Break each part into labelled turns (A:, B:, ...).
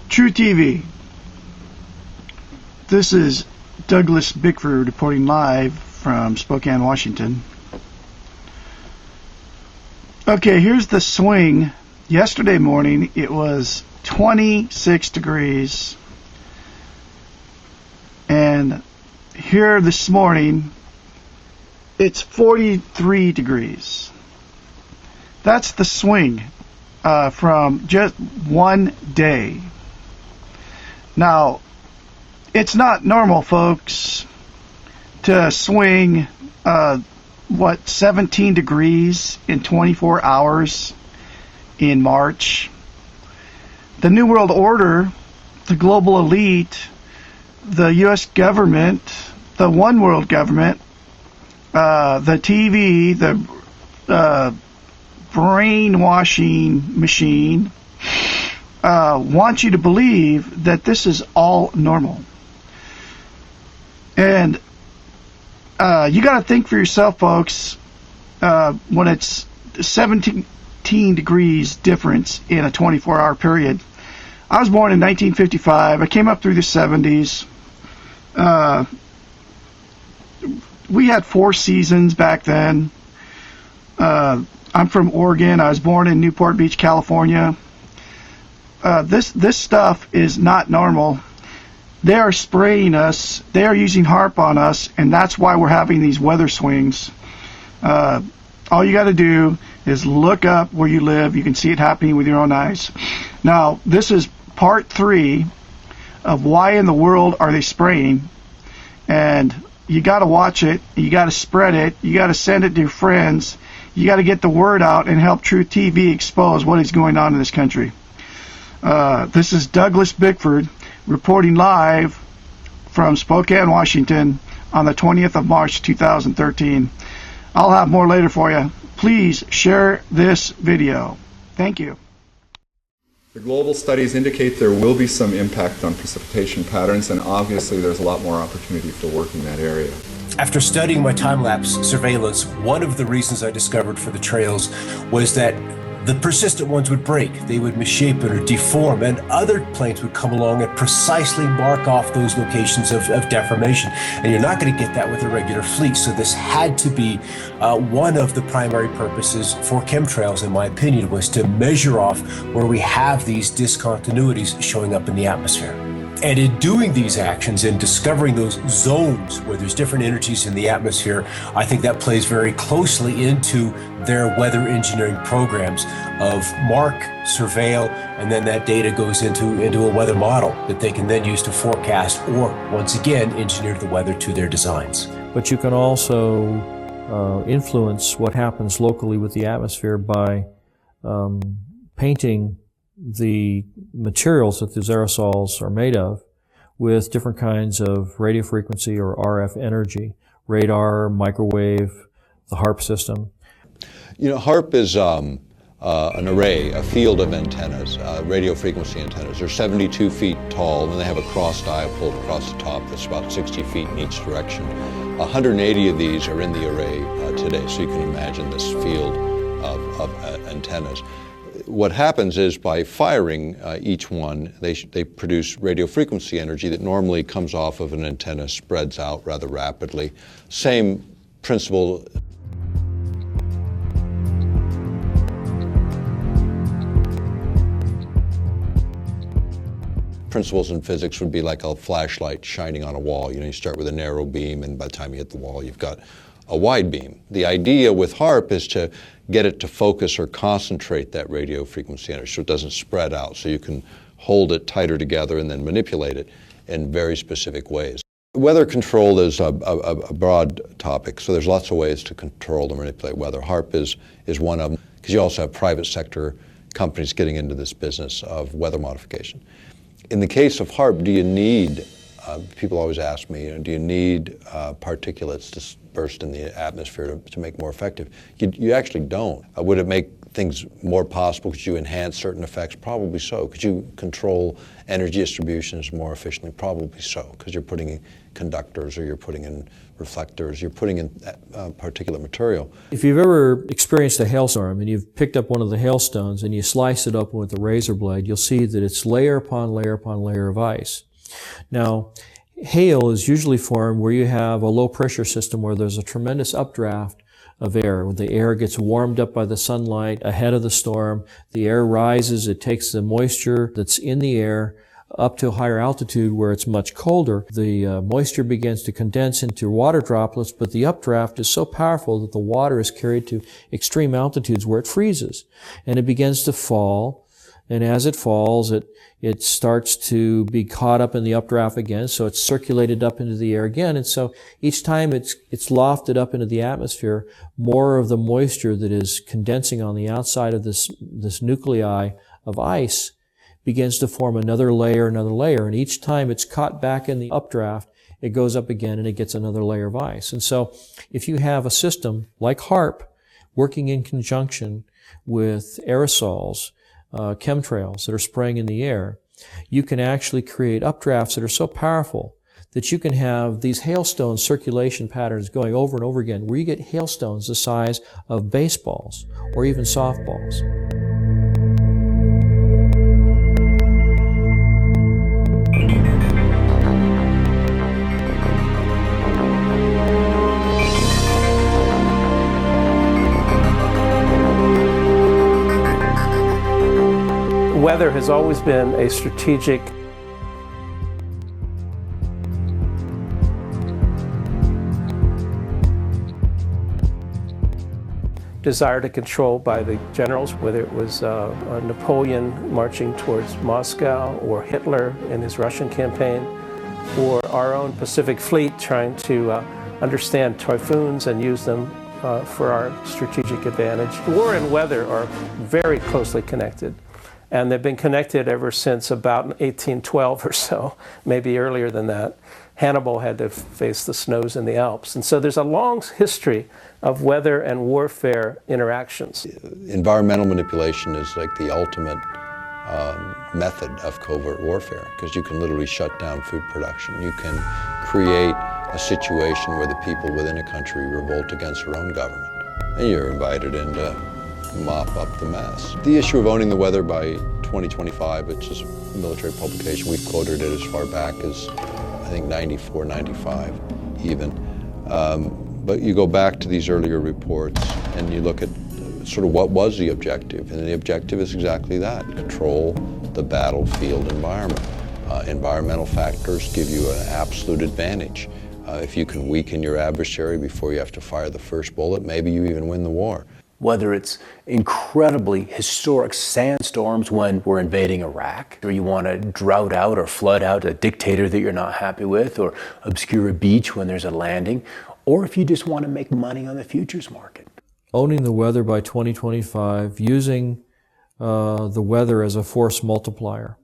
A: True TV. This is Douglas Bickford reporting live from Spokane, Washington. Okay, here's the swing. Yesterday morning it was 26 degrees, and here this morning it's 43 degrees. That's the swing from just one day. Now, it's not normal, folks, to swing 17 degrees in 24 hours in March. The New World Order, the global elite, the U.S. government, the one world government, the TV, the brainwashing machine wants you to believe that this is all normal. And you got to think for yourself, folks, when it's 17 degrees difference in a 24-hour period. I was born in 1955. I came up through the 70s. We had 4 seasons back then. I'm from Oregon. I was born in Newport Beach, California. This stuff is not normal. They are spraying us. They are using HAARP on us, and that's why we're having these weather swings. All you got to do is look up where you live. You can see it happening with your own eyes. Now, this is part 3 of why in the world are they spraying, and you got to watch it. You got to spread it. You got to send it to your friends. You got to get the word out and help True TV expose what is going on in this country. This is Douglas Bickford reporting live from Spokane, Washington on the 20th of March 2013. I'll have more later for you. Please share this video. Thank you.
B: The global studies indicate there will be some impact on precipitation patterns, and obviously there's a lot more opportunity for work in that area.
C: After studying my time-lapse surveillance, one of the reasons I discovered for the trails was that the persistent ones would break, they would misshapen or deform, and other planes would come along and precisely mark off those locations of deformation. And you're not going to get that with a regular fleet. So this had to be one of the primary purposes for chemtrails, in my opinion, was to measure off where we have these discontinuities showing up in the atmosphere. And in doing these actions and discovering those zones where there's different energies in the atmosphere, I think that plays very closely into their weather engineering programs of mark, surveil, and then that data goes into a weather model that they can then use to forecast or, once again, engineer the weather to their designs.
D: But you can also influence what happens locally with the atmosphere by painting the materials that these aerosols are made of with different kinds of radio frequency or RF energy, radar, microwave, the HAARP system.
E: You know, HAARP is an array, a field of antennas, radio frequency antennas. They're 72 feet tall, and they have a cross dipole across the top that's about 60 feet in each direction. 180 of these are in the array today, so you can imagine this field of antennas. What happens is by firing each one, they produce radio frequency energy that normally comes off of an antenna, spreads out rather rapidly. Same principle. Principles in physics would be like a flashlight shining on a wall. You know, you start with a narrow beam, and by the time you hit the wall, you've got a wide beam. The idea with HAARP is to get it to focus or concentrate that radio frequency energy so it doesn't spread out, so you can hold it tighter together and then manipulate it in very specific ways. Weather control is a broad topic, so there's lots of ways to control and manipulate weather. HAARP is one of them, because you also have private sector companies getting into this business of weather modification. In the case of HAARP, do you need, people always ask me, do you need particulates dispersed in the atmosphere to make more effective? You actually don't. Would it make things more possible? Could you enhance certain effects? Probably so. Could you control energy distributions more efficiently? Probably so, because you're putting in conductors, or you're putting in reflectors, you're putting in particulate material.
D: If you've ever experienced a hailstorm and you've picked up one of the hailstones and you slice it open with a razor blade, you'll see that it's layer upon layer upon layer of ice. Now, hail is usually formed where you have a low pressure system where there's a tremendous updraft of air. When the air gets warmed up by the sunlight ahead of the storm, the air rises, it takes the moisture that's in the air up to a higher altitude where it's much colder. The moisture begins to condense into water droplets, but the updraft is so powerful that the water is carried to extreme altitudes where it freezes. And it begins to fall, and as it falls, it starts to be caught up in the updraft again, so it's circulated up into the air again, and so each time it's lofted up into the atmosphere, more of the moisture that is condensing on the outside of this nuclei of ice begins to form another layer, and each time it's caught back in the updraft, it goes up again and it gets another layer of ice. And so if you have a system like HAARP working in conjunction with aerosols, chemtrails that are spraying in the air, you can actually create updrafts that are so powerful that you can have these hailstone circulation patterns going over and over again, where you get hailstones the size of baseballs or even softballs.
F: Weather has always been a strategic desire to control by the generals, whether it was Napoleon marching towards Moscow, or Hitler in his Russian campaign, or our own Pacific Fleet trying to understand typhoons and use them for our strategic advantage. War and weather are very closely connected. And they've been connected ever since about 1812 or so, maybe earlier than that. Hannibal had to face the snows in the Alps. And so there's a long history of weather and warfare interactions.
E: Environmental manipulation is like the ultimate method of covert warfare, because you can literally shut down food production. You can create a situation where the people within a country revolt against their own government, and you're invited in to mop up the mess. The issue of owning the weather by 2025, it's just a military publication. We've quoted it as far back as, I think, 94, 95 even. But you go back to these earlier reports and you look at sort of what was the objective, and the objective is exactly that: control the battlefield environment. Environmental factors give you an absolute advantage. If you can weaken your adversary before you have to fire the first bullet, maybe you even win the war.
G: Whether it's incredibly historic sandstorms when we're invading Iraq, or you want to drought out or flood out a dictator that you're not happy with, or obscure a beach when there's a landing, or if you just want to make money on the futures market.
D: Owning the weather by 2025, using the weather as a force multiplier.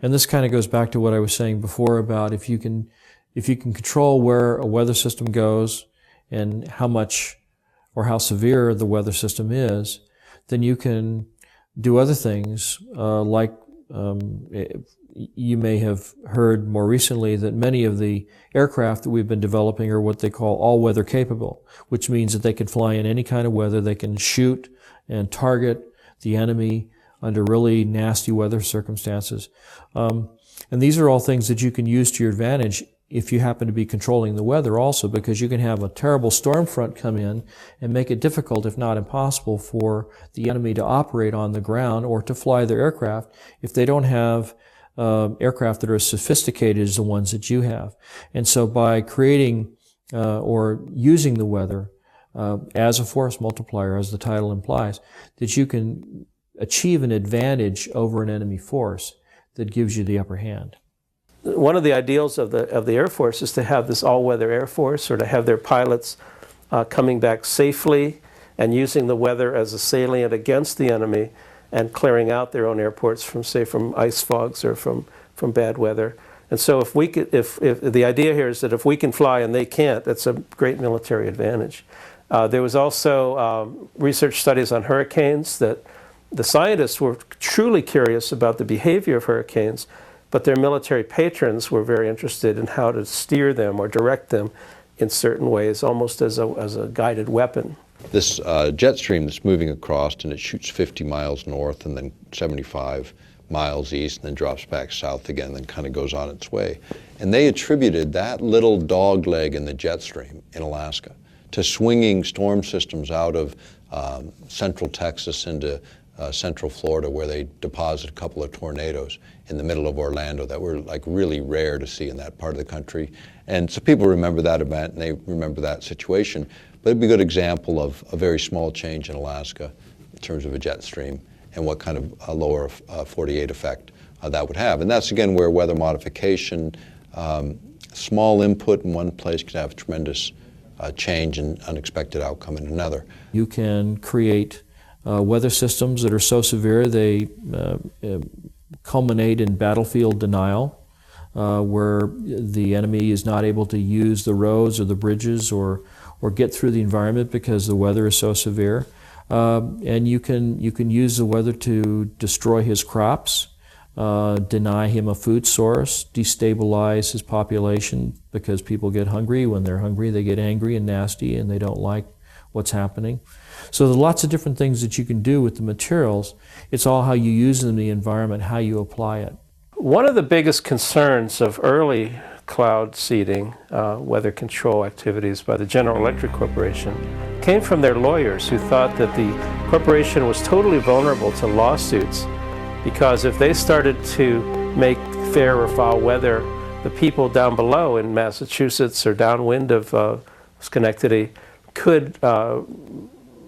D: And this kind of goes back to what I was saying before about if you can control where a weather system goes and how much or how severe the weather system is, then you can do other things like you may have heard more recently that many of the aircraft that we've been developing are what they call all-weather capable, which means that they can fly in any kind of weather. They can shoot and target the enemy under really nasty weather circumstances. And these are all things that you can use to your advantage if you happen to be controlling the weather also, because you can have a terrible storm front come in and make it difficult, if not impossible, for the enemy to operate on the ground or to fly their aircraft if they don't have aircraft that are as sophisticated as the ones that you have. And so by creating or using the weather as a force multiplier, as the title implies, that you can achieve an advantage over an enemy force that gives you the upper hand.
F: One of the ideals of the Air Force is to have this all-weather Air Force, or to have their pilots coming back safely and using the weather as a salient against the enemy and clearing out their own airports from, say, from ice fogs or from bad weather. And so if the idea here is that if we can fly and they can't, that's a great military advantage. There was also research studies on hurricanes that the scientists were truly curious about the behavior of hurricanes, but their military patrons were very interested in how to steer them or direct them in certain ways, almost as a guided weapon.
E: This jet stream that's moving across, and it shoots 50 miles north and then 75 miles east and then drops back south again, then kind of goes on its way. And they attributed that little dog leg in the jet stream in Alaska to swinging storm systems out of central Texas into central Florida, where they deposit a couple of tornadoes in the middle of Orlando that were like really rare to see in that part of the country. And so people remember that event and they remember that situation. But it'd be a good example of a very small change in Alaska in terms of a jet stream and what kind of a lower 48 effect that would have. And that's again where weather modification, small input in one place can have tremendous change and unexpected outcome in another.
D: You can create weather systems that are so severe they culminate in battlefield denial, where the enemy is not able to use the roads or the bridges or get through the environment because the weather is so severe. And you can use the weather to destroy his crops, deny him a food source, destabilize his population, because people get hungry. When they're hungry, they get angry and nasty and they don't like what's happening. So there are lots of different things that you can do with the materials. It's all how you use them in the environment, how you apply it.
F: One of the biggest concerns of early cloud seeding, weather control activities by the General Electric Corporation came from their lawyers, who thought that the corporation was totally vulnerable to lawsuits, because if they started to make fair or foul weather, the people down below in Massachusetts or downwind of Schenectady could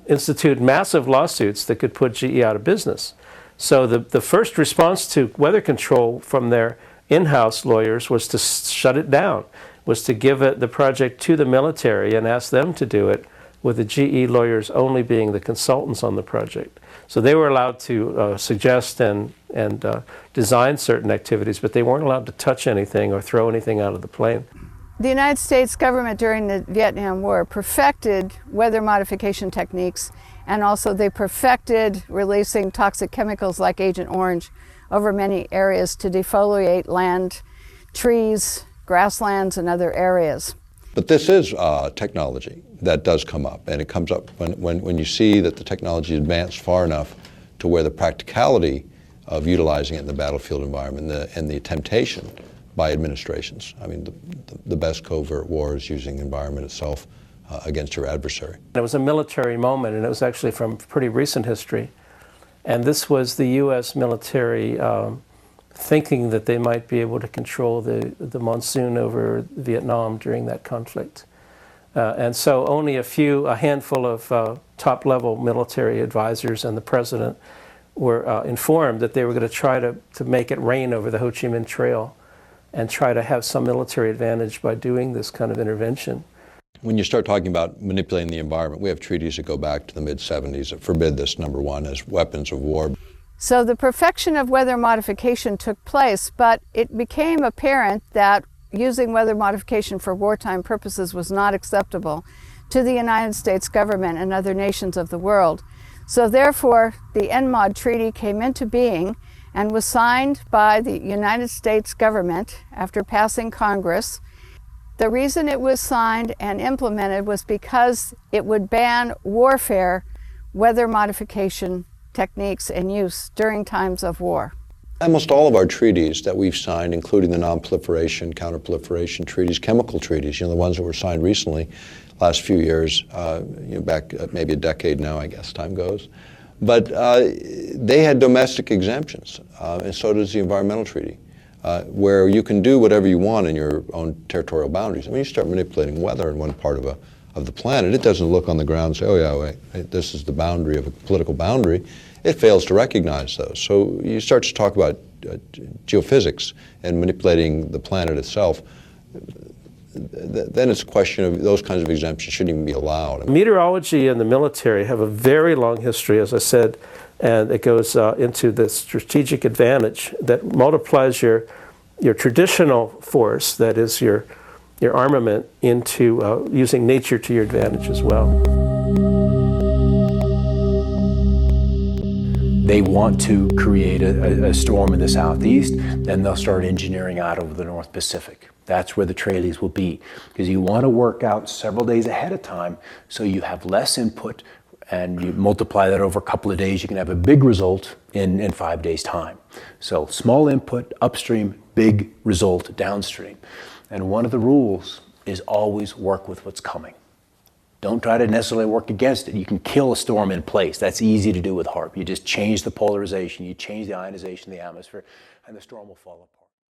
F: institute massive lawsuits that could put GE out of business. So the first response to weather control from their in-house lawyers was to shut it down, was to give the project to the military and ask them to do it, with the GE lawyers only being the consultants on the project. So they were allowed to suggest and design certain activities, but they weren't allowed to touch anything or throw anything out of the plane.
H: The United States government during the Vietnam War perfected weather modification techniques, and also they perfected releasing toxic chemicals like Agent Orange over many areas to defoliate land, trees, grasslands, and other areas.
E: But this is technology that does come up, and it comes up when you see that the technology is advanced far enough to where the practicality of utilizing it in the battlefield environment and the temptation by administrations. I mean, the best covert war is using the environment itself against your adversary.
F: It was a military moment, and it was actually from pretty recent history. And this was the U.S. military thinking that they might be able to control the monsoon over Vietnam during that conflict. And so only a handful of top-level military advisors and the president were informed that they were going to try to make it rain over the Ho Chi Minh Trail and try to have some military advantage by doing this kind of intervention.
E: When you start talking about manipulating the environment, we have treaties that go back to the mid-70s that forbid this, number one, as weapons of war.
H: So the perfection of weather modification took place, but it became apparent that using weather modification for wartime purposes was not acceptable to the United States government and other nations of the world. So therefore, the NMOD Treaty came into being and was signed by the United States government after passing Congress. The reason it was signed and implemented was because it would ban warfare, weather modification techniques and use during times of war.
E: Almost all of our treaties that we've signed, including the non-proliferation, counter-proliferation treaties, chemical treaties, the ones that were signed recently, last few years, back maybe a decade now, I guess time goes. But they had domestic exemptions, and so does the environmental treaty, where you can do whatever you want in your own territorial boundaries. I mean, you start manipulating weather in one part of the planet, it doesn't look on the ground and say, oh yeah, wait, this is the boundary of a political boundary. It fails to recognize those. So you start to talk about geophysics and manipulating the planet itself. Then it's a question of those kinds of exemptions shouldn't even be allowed.
F: Meteorology and the military have a very long history, as I said, and it goes into the strategic advantage that multiplies your traditional force, that is your armament, into using nature to your advantage as well.
G: they want to create a storm in the southeast, then they'll start engineering out over the North Pacific. That's where the trailies will be, because you want to work out several days ahead of time so you have less input, and you multiply that over a couple of days, you can have a big result in 5 days' time. So small input upstream, big result downstream. And one of the rules is always work with what's coming. Don't try to necessarily work against it. You can kill a storm in place. That's easy to do with HAARP. You just change the polarization, you change the ionization of the atmosphere, and the storm will fall apart.